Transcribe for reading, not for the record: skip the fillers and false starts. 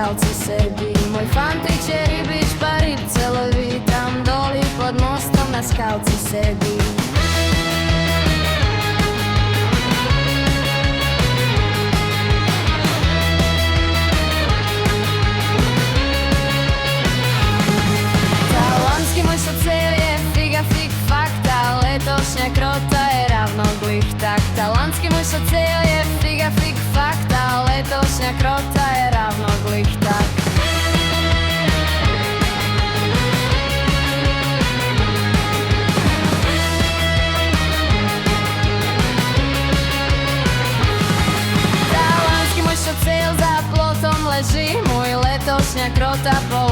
skálce sedí. Môj fantriče, rybič, parice loví, tam doli pod mostom na skálce sedí. Talonský môj socel je figa fig fakta, letošňa krota je ravno glichtak. Talonský môj socel je figa fig fakta, letošňa krota je ravno glichtak. Talonský môj socel za plotom leží, môj letošňa krota po